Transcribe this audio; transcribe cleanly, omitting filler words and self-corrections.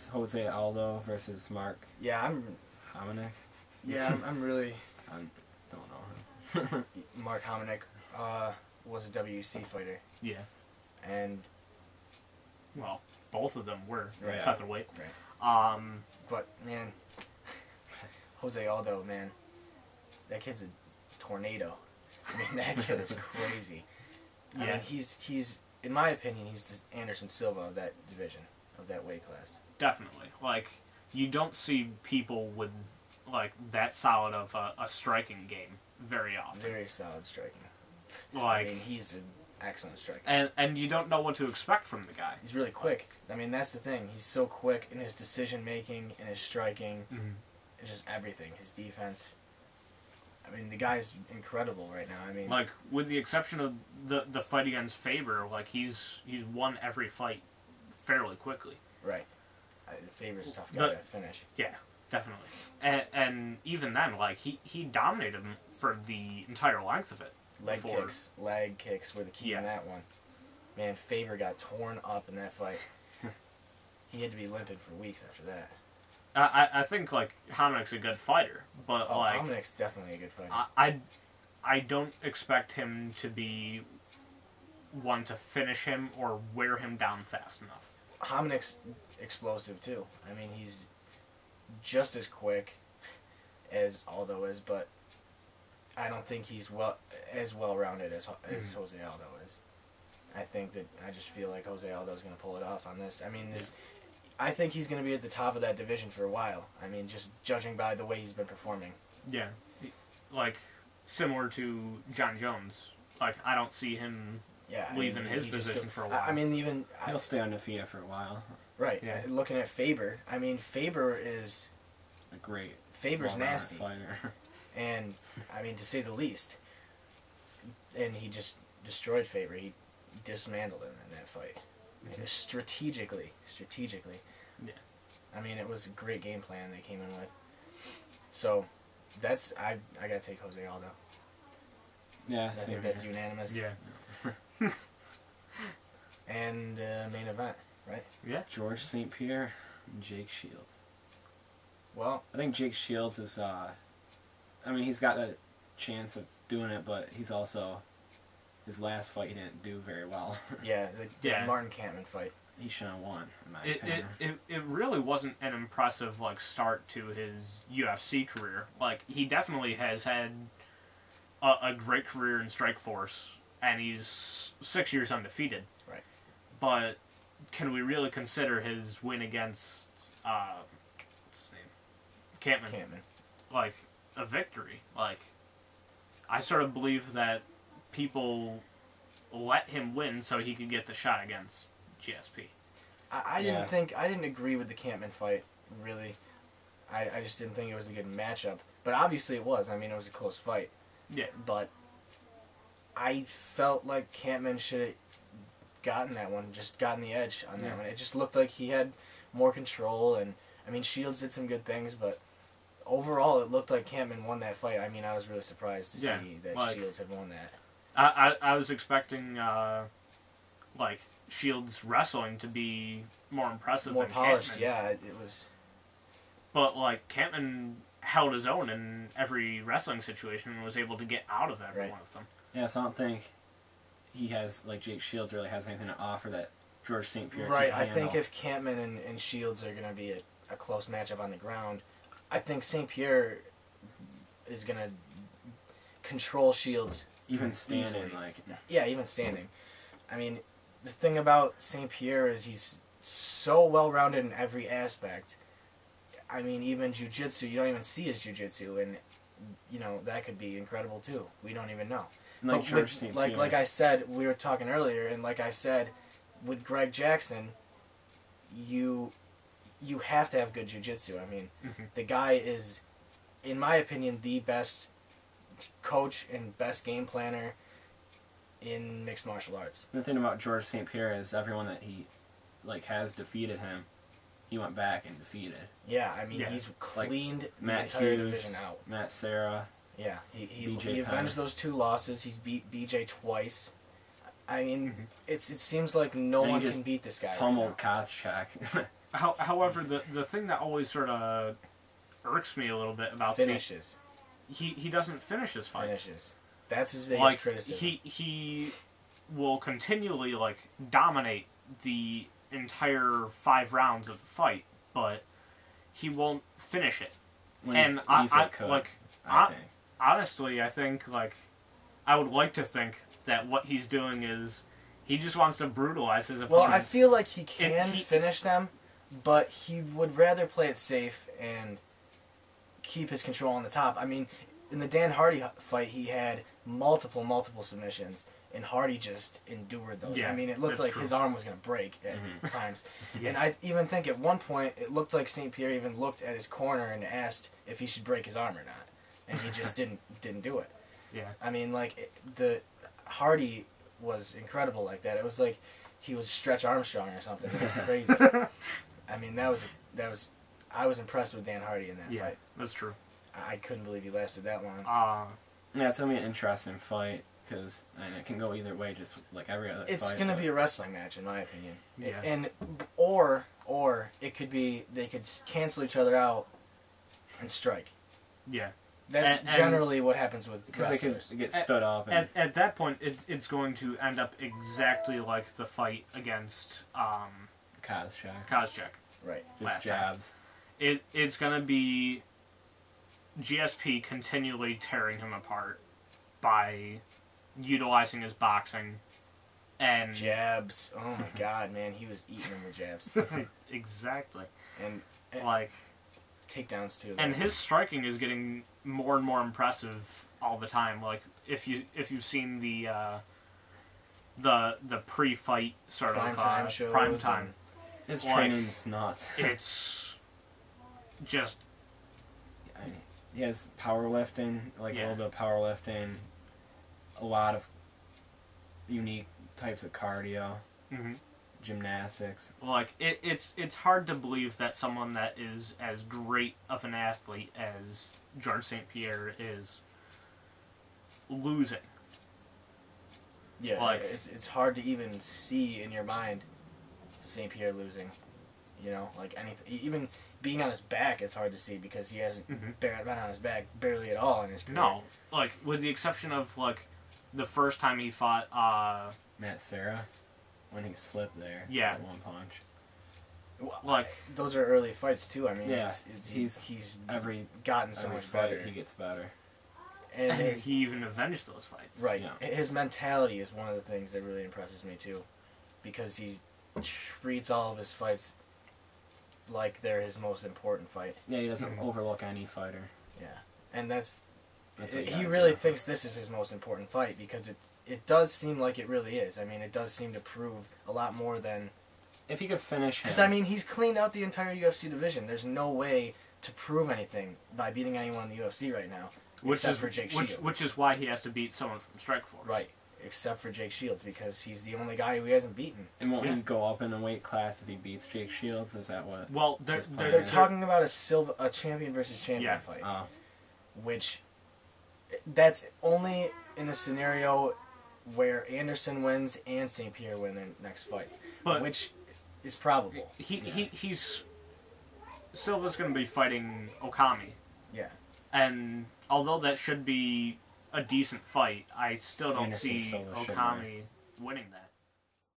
is Jose Aldo versus Mark Hominick. Yeah, I'm really. I don't know him. Mark Hominick was a WC fighter. Yeah. And. Well, both of them were Right. featherweight. Right. But man, Jose Aldo, man, that kid's a tornado. I mean, that kid is crazy. Yeah. I mean, he's in my opinion, he's the Anderson Silva of that division, of that weight class. Definitely. Like, you don't see people with, like, that solid of a striking game very often. Very solid striking. Like, I mean, he's an excellent striker. And you don't know what to expect from the guy. He's really quick. I mean, that's the thing. He's so quick in his decision-making, in his striking, and just everything. His defense. I mean, the guy's incredible right now. I mean, like, with the exception of the fight against Faber, like, he's won every fight fairly quickly. Right. Faber's a tough guy to finish. Yeah, definitely. And even then, like, he dominated him for the entire length of it. Leg kicks were the key in that one. Man, Faber got torn up in that fight. He had to be limping for weeks after that. I think, like, Hominick's a good fighter, but, like... Hominick's definitely a good fighter. I don't expect him to be one to finish him or wear him down fast enough. Hominick's explosive, too. I mean, he's just as quick as Aldo is, but I don't think he's as well-rounded as Jose Aldo is. I just feel like Jose Aldo's going to pull it off on this. I mean, I think he's going to be at the top of that division for a while. I mean, just judging by the way he's been performing. Yeah. Like, similar to John Jones. Like, I don't see him leaving his position for a while. I mean, he'll stay undefeated for a while. Right. Yeah. Looking at Faber, I mean, Faber is... Faber's nasty. Fighter. And, I mean, to say the least. And he just destroyed Faber. He dismantled him in that fight. Strategically. Yeah. I mean, it was a great game plan they came in with. So, that's... I gotta take Jose Aldo. Yeah, I think that's unanimous. Yeah. And main event, right? Yeah. George St-Pierre and Jake Shields. Well... I think Jake Shields is... I mean, he's got that chance of doing it, but he's also... His last fight, he didn't do very well. Yeah, the Martin Kampman fight. He should have won, in my opinion. It really wasn't an impressive, like, start to his UFC career. Like, he definitely has had a great career in Strikeforce, and he's 6 years undefeated. Right. But can we really consider his win against, what's his name? Kampman. Like, a victory? Like, I sort of believe that people let him win so he could get the shot against GSP. I didn't agree with the Kampman fight, really. I just didn't think it was a good matchup. But obviously it was. I mean, it was a close fight. Yeah. But I felt like Kampman should have gotten that one, just gotten the edge on that one. It just looked like he had more control, and, I mean, Shields did some good things, but overall it looked like Kampman won that fight. I mean, I was really surprised to see that Shields had won that. I was expecting, like, Shields' wrestling to be more impressive than polished, Kampman's. yeah, it was. But, like, Kampman held his own in every wrestling situation and was able to get out of every one of them. Yeah, so I don't think he has, like, Jake Shields really has anything to offer that George St-Pierre Right, can I handle. think if Kampman and Shields are going to be a close matchup on the ground, I think St-Pierre is going to control Shields even standing, easily. like... Yeah, even standing. I mean, the thing about St-Pierre is he's so well-rounded in every aspect. I mean, even jiu-jitsu, you don't even see his jiu-jitsu, and, you know, that could be incredible, too. We don't even know. Like George St-Pierre. Like I said, we were talking earlier, and like I said, with Greg Jackson, you have to have good jiu-jitsu. I mean, the guy is, in my opinion, the best coach and best game planner in mixed martial arts. The thing about George St-Pierre is everyone that he, like, has defeated him, he went back and defeated. Yeah, I mean, he's cleaned like the entire division out. Matt Serra. Yeah, he avenged those 2 losses. He's beat BJ twice. I mean, it seems like no one can beat this guy. Pummeled Koscheck. However, the thing that always sort of irks me a little bit about finishes. He doesn't finish his fights. Finishes. That's his biggest criticism. He will continually dominate the entire 5 rounds of the fight, but he won't finish it. When I think. honestly, I think I would like to think that what he's doing is he just wants to brutalize his opponents. Well, I feel like he can finish them, but he would rather play it safe and keep his control on the top. I mean, in the Dan Hardy fight, he had multiple submissions, and Hardy just endured those. Yeah, I mean, it looked like his arm was going to break at times. Yeah. And I even think at one point, it looked like St-Pierre even looked at his corner and asked if he should break his arm or not. And he just didn't do it. Yeah. I mean, the Hardy was incredible like that. It was like he was Stretch Armstrong or something. It was crazy. I mean, that was I was impressed with Dan Hardy in that Yeah, fight. that's true. I couldn't believe he lasted that long. Yeah, it's going to be an interesting fight, because it can go either way, just like every other fight. It's going to be a wrestling match, in my opinion. Yeah. And or it could be they could cancel each other out and strike. Yeah. That's generally what happens with because they wrestlers. could get stood up. And At that point, it's going to end up exactly like the fight against Kozchak. Right. Just jabs. It's going to be GSP continually tearing him apart by utilizing his boxing and jabs. Oh my God, man, he was eating him with jabs. Exactly. And takedowns too. And his striking is getting more and more impressive all the time. Like if you've seen the pre-fight sort prime of time shows prime time, his training's nuts. It's just he has powerlifting, a little bit of powerlifting, a lot of unique types of cardio, gymnastics. It's hard to believe that someone that is as great of an athlete as George St-Pierre is losing. Yeah, it's hard to even see in your mind St-Pierre losing. You know, anything, even being on his back, it's hard to see because he hasn't been on his back barely at all in his career. No, with the exception of the first time he fought Matt Serra, when he slipped there. Yeah. At one punch. Well, those are early fights too. I mean, yeah, he's gotten so much fight, better. He gets better. And he even avenged those fights. Right. Yeah. His mentality is one of the things that really impresses me too, because he treats all of his fights like they're his most important fight. Yeah, he doesn't overlook any fighter. Yeah, and that's he what really thinks this is his most important fight because it does seem like it really is. I mean, it does seem to prove a lot more than... If he could finish him... Because, I mean, he's cleaned out the entire UFC division. There's no way to prove anything by beating anyone in the UFC right now, except for Jake Shields. Which is why he has to beat someone from Strikeforce. Right, except for Jake Shields, because he's the only guy who he hasn't beaten. And won't he go up in the weight class if he beats Jake Shields? Is that what... Well, they're talking about a champion versus champion fight. Which... That's only in a scenario where Anderson wins and St-Pierre win their next fights, which is probable. He's Silva's going to be fighting Okami. Yeah. And although that should be a decent fight, I still don't Anderson see Silva Okami winning that.